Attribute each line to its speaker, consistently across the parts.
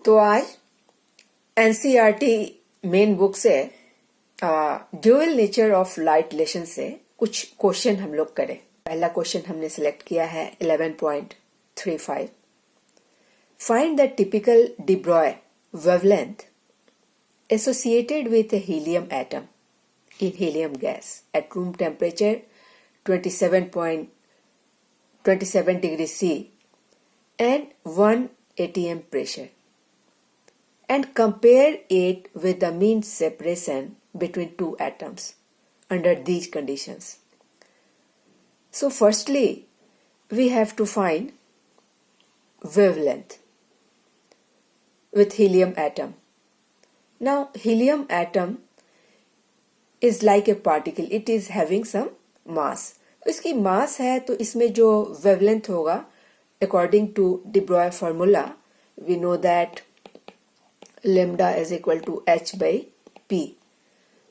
Speaker 1: तो आज NCERT main book से dual nature of light relation से कुछ क्वेश्चन हम लोग करें। पहला क्वेश्चन हमने सिलेक्ट किया है 11.35। Find the typical D Broglie wavelength associated with a helium atom in helium gas at room temperature 27.27 degrees C and 1 atm pressure, and compare it with the mean separation between two atoms under these conditions. So firstly, we have to find wavelength with helium atom. Now helium atom is like a particle, it is having some mass. इसकी mass है तो इसमें जो wavelength होगा according to de Broglie formula we know that lambda is equal to h by p.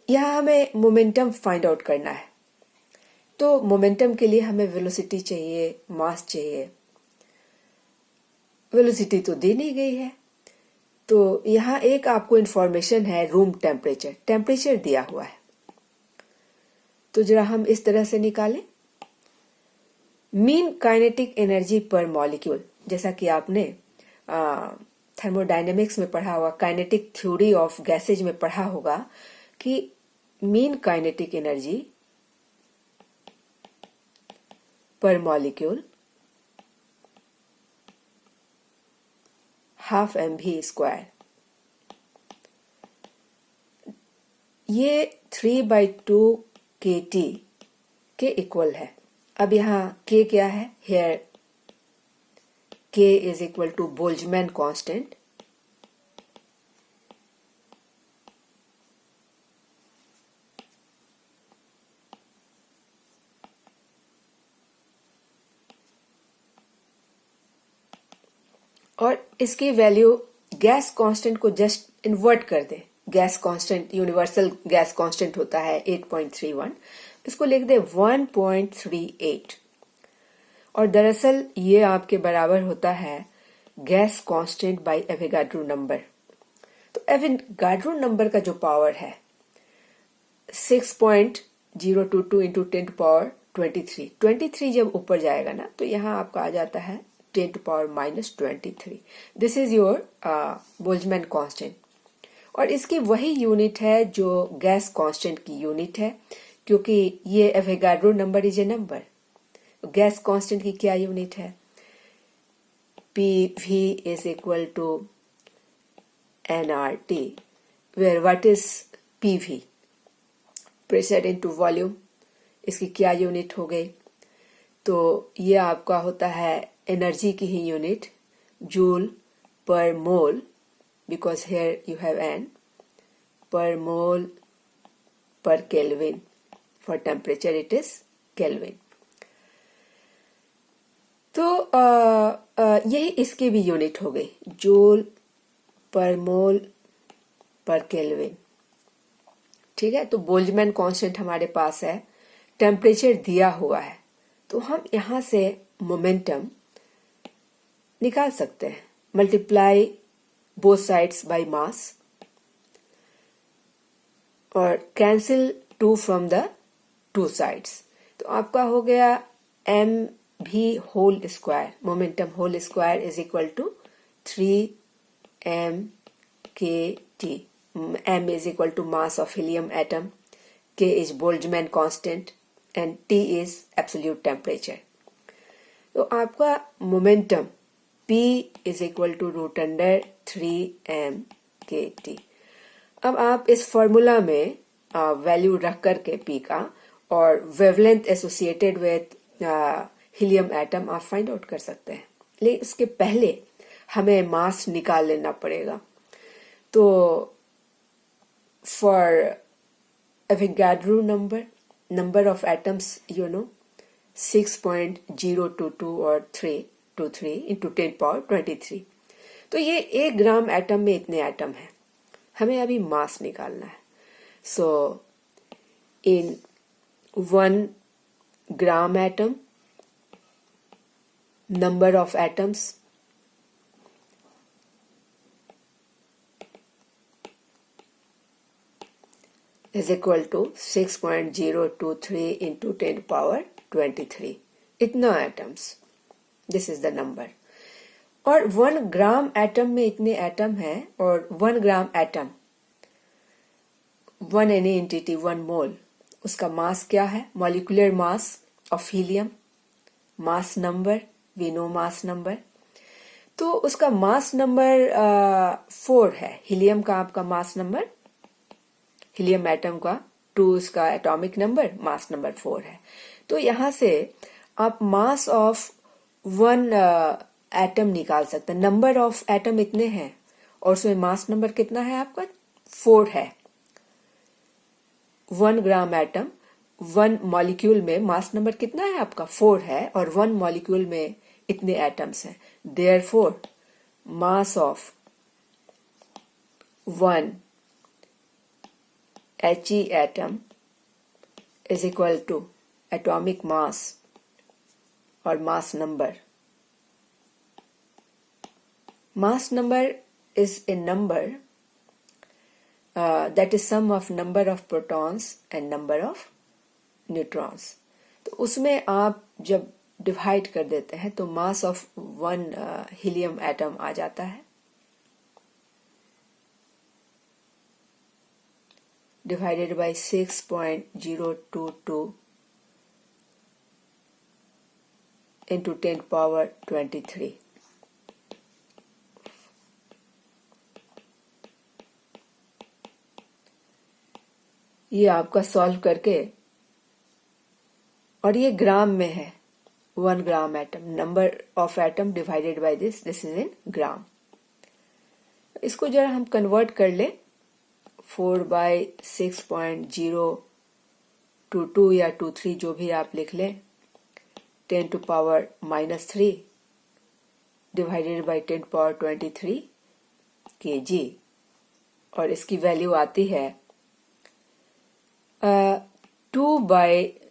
Speaker 1: यहाँ हमें momentum find out करना है, तो momentum के लिए हमें velocity चाहिए, mass चाहिए। velocity तो दी नहीं गई है, तो यहाँ एक आपको इंफॉर्मेशन है रूम टेम्परेचर, टेम्परेचर दिया हुआ है। तो जरा हम इस तरह से निकालें मीन काइनेटिक एनर्जी पर मॉलिक्यूल, जैसा कि आपने थर्मोडायनेमिक्स में पढ़ा होगा, काइनेटिक थ्योरी ऑफ गैसेज में पढ़ा होगा कि मीन काइनेटिक एनर्जी पर मॉलिक्यूल हाफ mv², ये 3/2 kT के इक्वल है। अब यहाँ k क्या है? Here k is equal to Boltzmann constant, और इसकी वैल्यू गैस कांस्टेंट को जस्ट इन्वर्ट कर दे। Gas constant universal gas constant होता है 8.31, इसको लिख दे 1.38, और दरअसल ये आपके बराबर होता है gas constant by Avogadro number. तो एवोगाड्रो नंबर का जो पावर है 6.022 इंटू 10⁻23, 23 जब ऊपर जाएगा ना तो यहाँ आपका आ जाता है 10⁻⁻23। This is your Boltzmann constant, और इसकी वही यूनिट है जो गैस कांस्टेंट की यूनिट है, क्योंकि ये Avogadro number is a number. Gas constant की क्या यूनिट है? PV is equal to nRT, where what is PV? Pressure into volume. इसकी क्या यूनिट हो गई? तो ये आपका होता है एनर्जी की ही यूनिट, जूल पर मोल, because here you have n, per mole per Kelvin. For temperature it is Kelvin. तो यही इसकी भी यूनिट हो गई, जूल पर मोल पर केल्विन। ठीक है, तो बोल्ट्जमैन कांस्टेंट हमारे पास है, टेम्परेचर दिया हुआ है, तो हम यहाँ से मोमेंटम निकाल सकते हैं। Multiply both sides by mass और कैंसिल 2 फ्रॉम द 2 साइड्स, तो आपका हो गया mv whole square, momentum whole square is equal to 3mkt। m is equal to mass of helium atom, k is Boltzmann constant and T is absolute temperature. तो आपका momentum P is equal to √3m/kT। अब आप इस formula में value रख करके P का और wavelength associated with helium atom आप फाइंड आउट कर सकते हैं, लेकिन इसके पहले हमें मास निकाल लेना पड़ेगा। तो for Avogadro number of atoms you know 6.022 और 323 इंटू 10⁻23, तो ये 1 ग्राम एटम में इतने एटम हैं, हमें अभी मास निकालना है। सो इन 1 gram atom, number of atoms is equal to 6.023 into 10 power 23. इतना atoms, this is the number. और 1 ग्राम एटम में इतने एटम हैं, और 1 gram atom, 1 any entity 1 mole, उसका मास क्या है? Molecular mass of helium, mass number, we know mass number. तो उसका मास नंबर 4 है. हीलियम का आपका मास नंबर, हीलियम एटम का 2 इसका एटॉमिक नंबर, मास नंबर 4 है. तो यहां से आप मास ऑफ 1 एटम निकाल सकते हैं. नंबर ऑफ एटम इतने हैं और उसमें मास नंबर कितना है आपका? 4 है. 1 ग्राम एटम, 1 मॉलिक्यूल में मास नंबर कितना है आपका? 4 है, और 1 मॉलिक्यूल में इतने एटम्स हैं. Therefore mass of 1 He atom is equal to atomic mass or mass number. Mass number is a number that is sum of number of protons and number of neutrons. तो उसमें आप जब divide कर देते हैं तो mass of 1 helium atom आ जाता है, divided by 6.022 into 10 power 23. ये आपका सॉल्व करके, और ये ग्राम में है. 1 gram atom, number of atom divided by this is in gram. इसको जरा हम कन्वर्ट कर ले. 4/6.022 या 23 जो भी आप लिख लें, 10 to power -3 divided by 10 power 23 kg. और इसकी वैल्यू आती है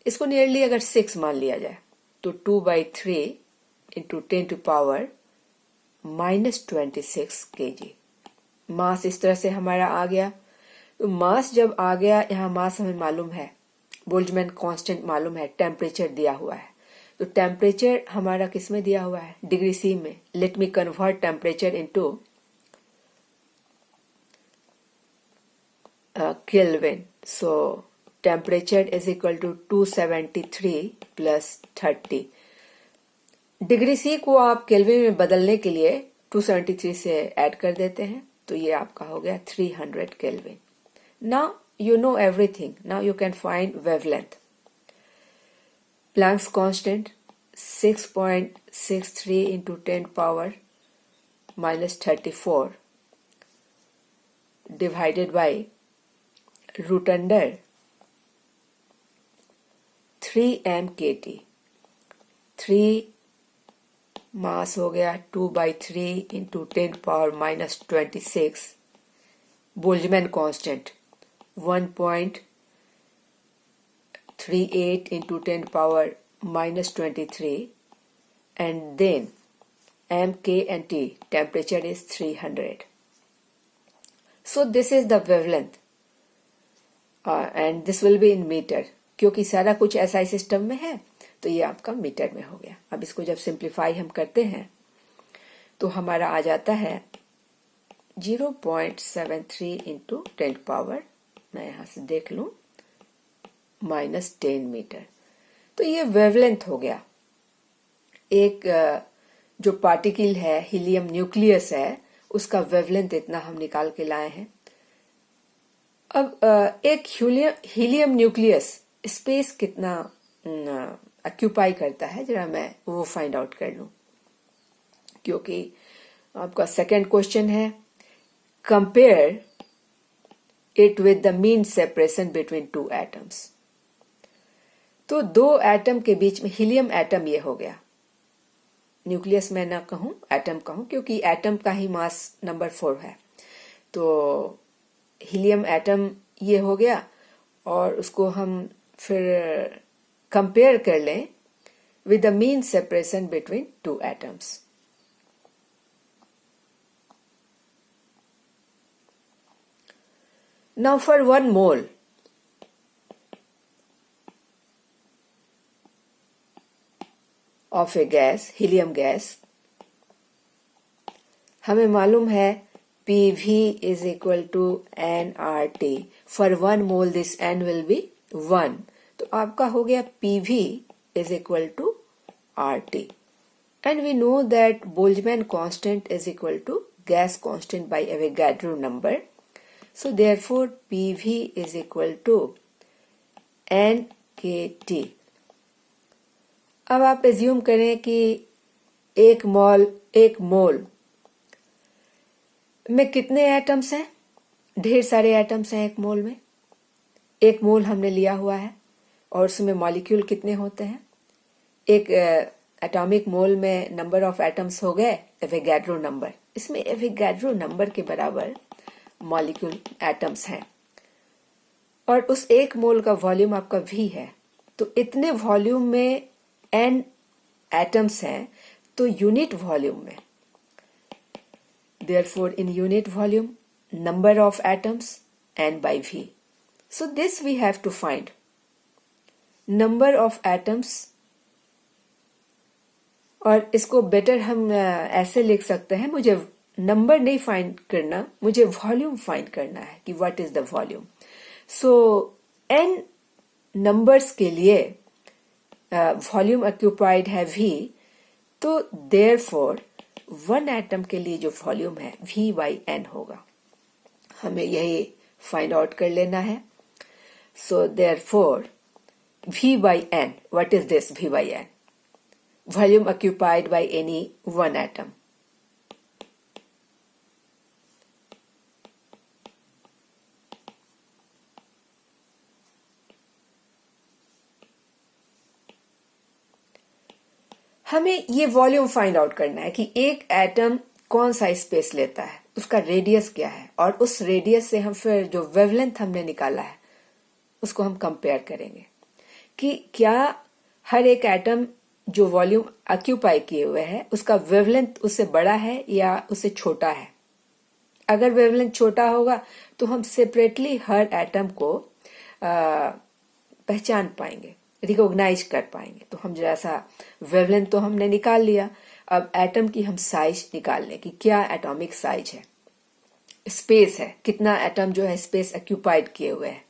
Speaker 1: इसको नियरली अगर 6 मान लिया जाए तो 2/3 इंटू 10 to power -26 kg. मास इस तरह से हमारा आ गया. तो मास जब आ गया, यहाँ मास हमें मालूम है, बोल्ट्जमैन कांस्टेंट मालूम है, टेम्परेचर दिया हुआ है. तो टेम्परेचर हमारा किस में दिया हुआ है? डिग्री सी में. Let me convert temperature into Kelvin. So temperature is equal to 273 plus 30. Degree C को आप केल्विन में बदलने के लिए 273 से ऐड कर देते हैं, तो ये आपका हो गया 300 kelvin. Now you know everything. Now you can find wavelength. Planck's constant 6.63 into 10 power -34 divided by root under 3 mkt. 3 मास हो गया 2/3 into 10 power -26. Boltzmann constant 1.38 into 10 power -23, and then mk and t, temperature is 300. So this is the wavelength, and this will be in meter. क्योंकि सारा कुछ SI system में है तो ये आपका मीटर में हो गया. अब इसको जब सिंप्लीफाई हम करते हैं तो हमारा आ जाता है 0.73 into 10 power, मैं यहां से देख लूं, -10 मीटर. तो ये वेवलेंथ हो गया. एक जो पार्टिकल है, हीलियम न्यूक्लियस है, उसका वेवलेंथ इतना हम निकाल के लाए हैं. अब एक हीलियम न्यूक्लियस स्पेस कितना ऑक्यूपाई करता है, जरा मैं वो फाइंड आउट कर लूं, क्योंकि आपका सेकंड क्वेश्चन है compare it with the mean separation between 2 atoms. तो 2 एटम के बीच में हीलियम एटम ये हो गया. न्यूक्लियस मैं ना कहूं, एटम कहूं, क्योंकि एटम का ही मास नंबर 4 है. तो हीलियम एटम ये हो गया, और उसको हम फिर कंपेयर कर लें with the mean separation between 2 atoms. Now for 1 mole, of a gas, helium gas, हमें मालूम है PV is equal to nRT. For 1 mole this n will be 1. तो आपका हो गया PV is equal to RT. And we know that Boltzmann constant is equal to gas constant by Avogadro number. So therefore PV is equal to NKT. अब आप assume करें कि एक मोल में कितने एटम्स हैं? ढेर सारे एटम्स हैं एक मोल में। एक मोल हमने लिया हुआ है और उसमें मॉलिक्यूल कितने होते हैं? एक एटॉमिक मोल में नंबर ऑफ एटम्स हो गए एवोगाड्रो नंबर। इसमें एवोगाड्रो नंबर के बराबर मॉलिक्यूल एटम्स हैं और उस एक मोल का वॉल्यूम आपका V है। तो इतने वॉल्यूम में n एटम्स हैं तो यूनिट वॉल्यूम में, therefore in unit volume number of atoms n by V. So this we have to find. Number of atoms, और इसको बेटर हम ऐसे लिख सकते हैं, मुझे नंबर नहीं फाइंड करना, मुझे वॉल्यूम फाइंड करना है कि what is the volume. So n numbers के लिए वॉल्यूम ऑक्यूपाइड है V, तो देयरफॉर 1 एटम के लिए जो वॉल्यूम है V by n होगा। हमें यही फाइंड आउट कर लेना है। So therefore V by n, what is this V by n? Volume occupied by any one atom. हमें ये वॉल्यूम फाइंड आउट करना है कि एक एटम कौन सा स्पेस लेता है, उसका रेडियस क्या है, और उस रेडियस से हम फिर जो वेवलेंथ हमने निकाला है उसको हम कंपेयर करेंगे कि क्या हर एक एटम जो वॉल्यूम ऑक्यूपाई किए हुए है उसका वेवलेंथ उससे बड़ा है या उससे छोटा है। अगर वेवलेंथ छोटा होगा तो हम सेपरेटली हर एटम को पहचान पाएंगे, रिकॉग्नाइज कर पाएंगे। तो हम जैसा वेवलेंथ तो हमने निकाल लिया, अब एटम की हम साइज निकाल लें कि क्या एटॉमिक साइज है, स्पेस है, कितना एटम जो है स्पेस ऑक्यूपाइड किए हुए है।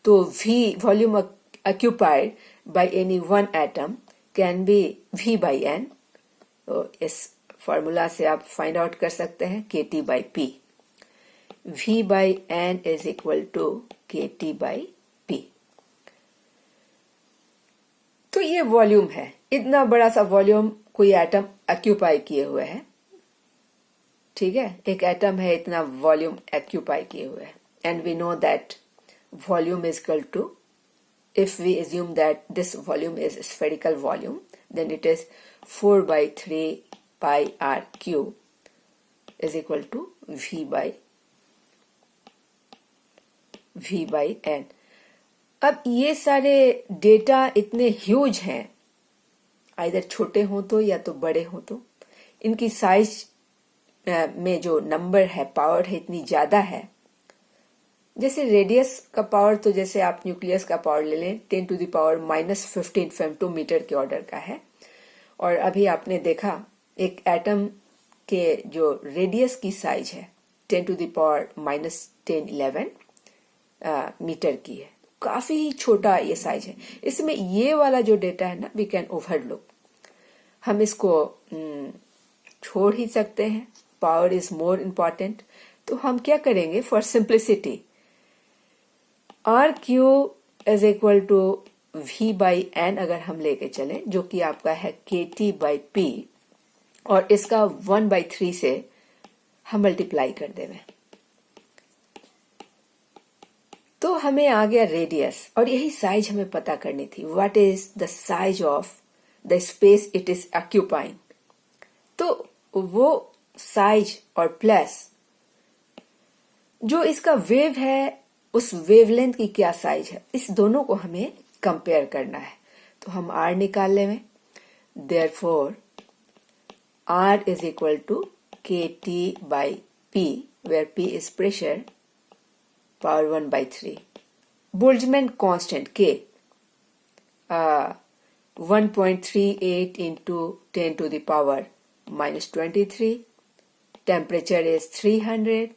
Speaker 1: तो V volume occupied by any one atom can be V by n। तो इस फॉर्मूला से आप फाइंड आउट कर सकते हैं KT by P। V by n is equal to KT by P। तो ये वॉल्यूम है, इतना बड़ा सा वॉल्यूम कोई एटम ऑक्यूपाई किए हुए है। ठीक है, एक एटम है, इतना वॉल्यूम ऑक्यूपाई किए हुए है। And we know that volume is equal to, if we assume that this volume is spherical volume, then it is 4 by 3 pi r cube is equal to V by n। अब ये सारे data इतने huge हैं, either छोटे हो तो या तो बड़े हो, तो इनकी साइज में जो नंबर है, पावर है, इतनी ज्यादा है। जैसे रेडियस का पावर, तो जैसे आप न्यूक्लियस का पावर ले लें 10 to the power -15 फेम्टोमीटर के ऑर्डर का है। और अभी आपने देखा एक एटम के जो रेडियस की साइज है 10 to the power -10-11 मीटर की है, काफी ही छोटा ये साइज है। इसमें ये वाला जो डेटा है ना, वी कैन ओवरलुक, हम इसको छोड़ ही सकते हैं। Power is more important. तो हम क्या करेंगे, for simplicity R cube is equal to V by n अगर हम लेके चलें, जो कि आपका है KT by P, और इसका 1/3 से हम मल्टीप्लाई कर देंगे, तो हमें आ गया रेडियस। और यही साइज हमें पता करनी थी, what is the size of the space it is occupying. तो वो साइज और प्लस जो इसका वेव है, उस वेवलेंथ की क्या साइज है, इस दोनों को हमें कंपेयर करना है। तो हम R निकाल लेंगे। Therefore R is equal to KT by P, where P is pressure, power 1/3। Boltzmann constant K 1.38 into 10 to the power minus 23. Temperature is 300.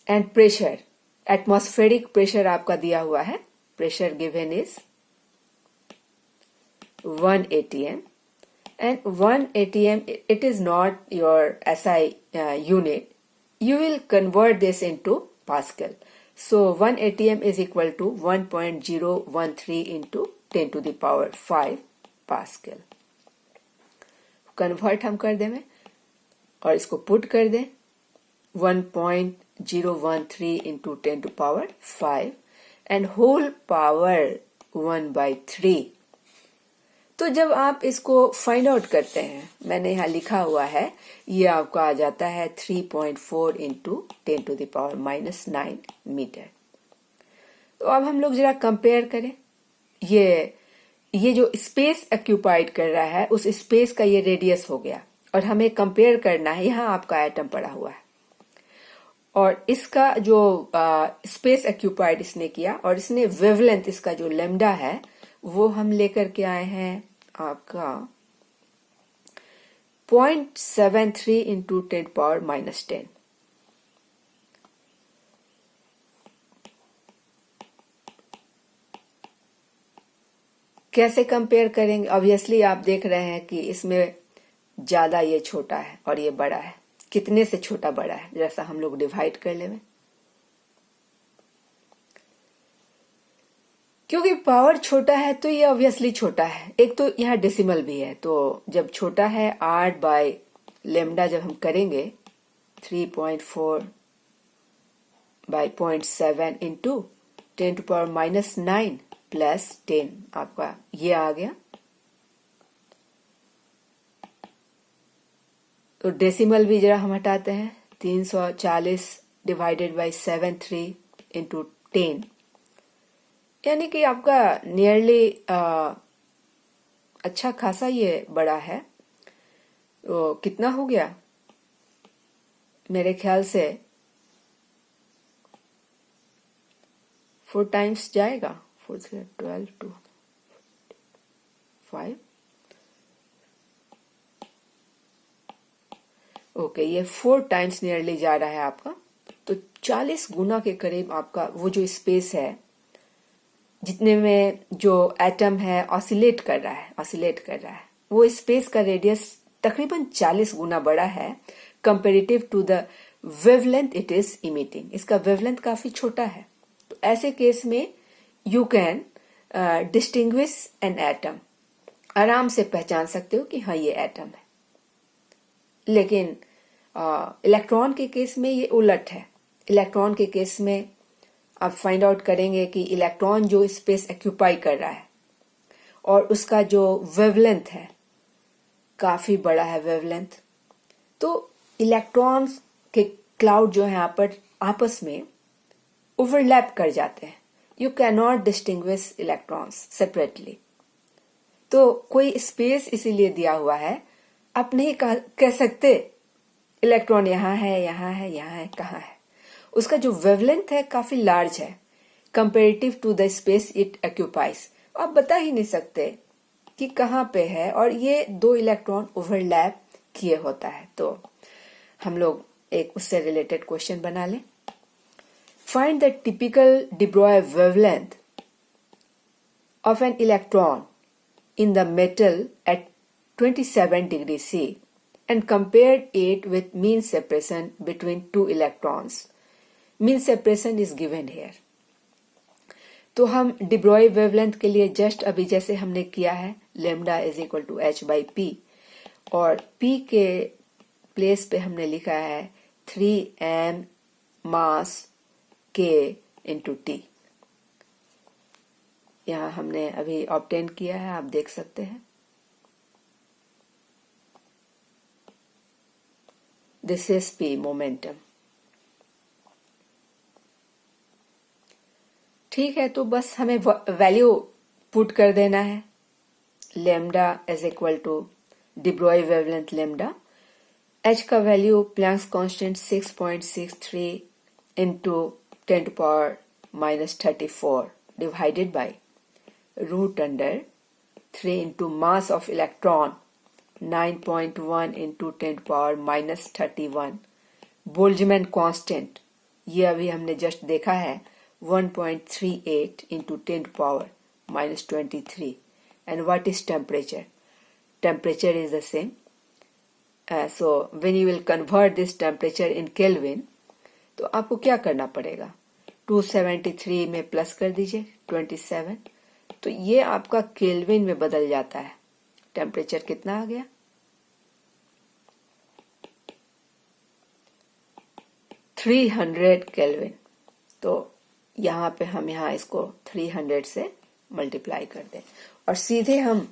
Speaker 1: And pressure, atmospheric pressure आपका दिया हुआ है. Pressure given is 1 atm. And 1 atm, it is not your SI unit. You will convert this into Pascal. So 1 atm is equal to 1.013 into 10 to the power 5 Pascal. Convert हम कर दें और इसको put कर दें. 1.013 into 10 to power 5 and whole power 1/3. तो जब आप इसको फाइंड आउट करते हैं, मैंने यहाँ लिखा हुआ है, ये आपको आ जाता है 3.4 into 10 to the power minus 9 metre. तो अब हम लोग जरा कंपेयर करें. ये जो स्पेस ऑक्यूपाइड कर रहा है, उस स्पेस का ये रेडियस हो गया और हमें कंपेयर करना है. यहाँ आपका एटम पड़ा हुआ है और इसका जो स्पेस ऑक्यूपाइड इसने किया और इसने वेवलेंथ, इसका जो लेमडा है वो हम लेकर के आए हैं आपका 0.73 into 10 power minus 10. कैसे कंपेयर करेंगे? ऑब्वियसली आप देख रहे हैं कि इसमें ज्यादा ये छोटा है और ये बड़ा है. कितने से छोटा बड़ा है, जैसा हम लोग डिवाइड कर लेंगे. क्योंकि पावर छोटा है तो ये ऑब्वियसली छोटा है. एक तो यहाँ डेसिमल भी है, तो जब छोटा है 8 बाय लेमडा जब हम करेंगे 3.4 by 0.7 into 10 to power minus 9 plus 10 आपका ये आ गया. तो डेसिमल भी जरा हम हटाते हैं. 340 डिवाइडेड बाय 73 इंटू 10, यानी कि आपका नियरली अच्छा खासा ये बड़ा है. तो कितना हो गया? मेरे ख्याल से 4 टाइम्स जाएगा. 4 से 12 टू 5. ओके, ये 4 टाइम्स नियरली जा रहा है आपका. तो 40 गुना के करीब आपका वो जो स्पेस है, जितने में जो एटम है ऑसिलेट कर रहा है, वो स्पेस का रेडियस तकरीबन 40 गुना बड़ा है comparative to the wavelength it is emitting. इसका वेवलेंथ काफी छोटा है. तो ऐसे केस में you can distinguish an atom. आराम से पहचान सकते हो कि हाँ ये एटम है. लेकिन इलेक्ट्रॉन के केस में ये उलट है. इलेक्ट्रॉन के केस में आप फाइंड आउट करेंगे कि इलेक्ट्रॉन जो स्पेस ऑक्यूपाई कर रहा है और उसका जो वेवलेंथ है काफी बड़ा है वेवलेंथ. तो इलेक्ट्रॉन्स के क्लाउड जो है यहाँ पर आपस में ओवरलैप कर जाते हैं. You can not distinguish electrons separately. तो कोई स्पेस इसीलिए दिया हुआ है. आप नहीं कह सकते इलेक्ट्रॉन यहाँ है, यहाँ है, यहाँ है, कहाँ है. उसका जो वेवलेंथ है काफी लार्ज है comparative to the space it occupies. आप बता ही नहीं सकते कि कहाँ पे है और ये 2 इलेक्ट्रॉन ओवरलैप किए होता है. तो हम लोग एक उससे रिलेटेड क्वेश्चन बना लें. Find the typical de Broglie wavelength of an electron in the metal at 27 degrees C and compare it with mean separation between 2 electrons. Mean separation is given here. तो हम de Broglie wavelength के लिए just अभी जैसे हमने किया है lambda is equal to h by p और p के प्लेस पे हमने लिखा है 3m मास k into t. यहाँ हमने अभी ऑब्टेन किया है, आप देख सकते हैं. This is p momentum. ठीक है, तो बस हमें वैल्यू पुट कर देना है. Lambda is equal to de Broglie wavelength lambda. h का value Planck's constant 6.63 into 10 to power minus 34 divided by root under 3 into mass of electron 9.1 into 10 power minus 31. Boltzmann constant ये अभी हमने just देखा है 1.38 into 10 power minus 23. And what is temperature? Temperature is the same. So when you will convert this temperature in Kelvin, तो आपको क्या करना पड़ेगा? 273 में प्लस कर दीजिए 27, तो ये आपका केल्विन में बदल जाता है. टेम्परेचर कितना आ गया? 300 केल्विन. तो यहाँ पे हम इसको 300 से मल्टीप्लाई कर दें और सीधे हम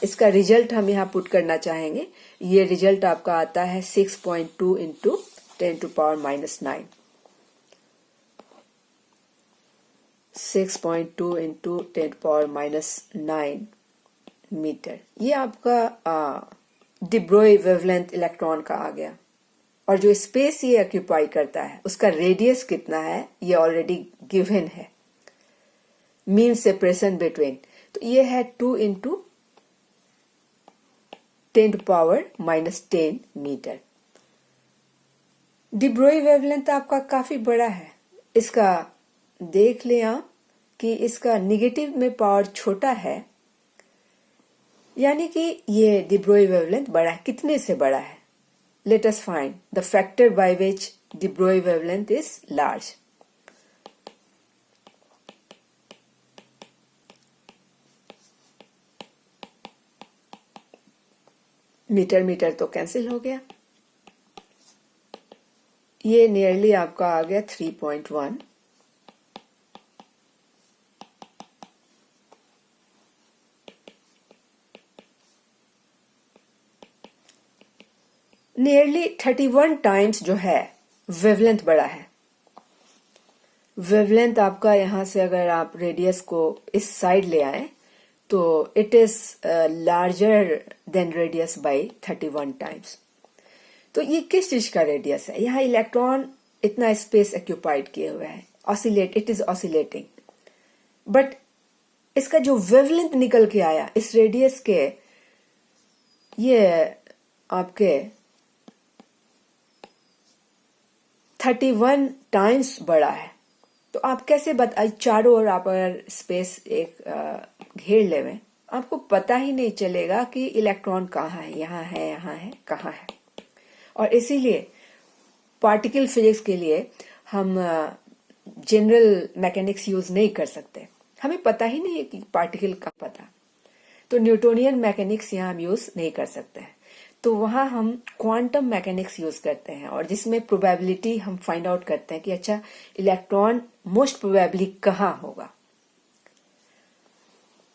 Speaker 1: इसका रिजल्ट हम यहाँ पुट करना चाहेंगे. ये रिजल्ट आपका आता है 6.2 into 10 to power minus 9. 6.2 into 10 power minus 9 metre. ये आपका डी ब्रोई वेवलेंथ इलेक्ट्रॉन का आ गया. और जो स्पेस ये ऑक्यूपाई करता है उसका रेडियस कितना है ये ऑलरेडी गिवन है. मीन सेपरेशन बिटवीन, तो ये है 2 into 10 to power minus 10 metre. De Broglie wavelength आपका काफी बड़ा है. इसका देख लें आप कि इसका निगेटिव में पावर छोटा है, यानी कि ये डी ब्रोई वेवलेंथ बड़ा है. कितने से बड़ा है? Let us find the factor by which de Broglie wavelength is large. Metre metre तो कैंसिल हो गया. ये नियरली आपका आ गया 3.1. नियरली 31 टाइम्स जो है वेवलेंथ बड़ा है. वेवलेंथ आपका यहां से अगर आप रेडियस को इस साइड ले आए तो it is larger than radius by 31 times. तो ये किस चीज का रेडियस है? यहाँ इलेक्ट्रॉन इतना स्पेस ऑक्यूपाइड किए हुए है, oscillate, it is oscillating, but इसका जो वेवलेंथ निकल के आया इस रेडियस के, ये आपके 31 टाइम्स बड़ा है. तो आप कैसे बताइए? चारों ओर आप अगर स्पेस एक घेर लेवे, आपको पता ही नहीं चलेगा कि इलेक्ट्रॉन कहाँ है, यहाँ है, कहाँ है. और इसीलिए पार्टिकल फिजिक्स के लिए हम जनरल मैकेनिक्स यूज नहीं कर सकते. हमें पता ही नहीं है कि पार्टिकल का पता, तो न्यूटोनियन मैकेनिक्स यहाँ हम यूज नहीं कर सकते हैं. तो वहां हम क्वांटम मैकेनिक्स यूज करते हैं और जिसमें प्रोबेबिलिटी हम फाइंड आउट करते हैं कि अच्छा इलेक्ट्रॉन मोस्ट प्रोबेबली कहाँ होगा.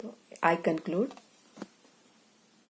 Speaker 1: तो आई कंक्लूड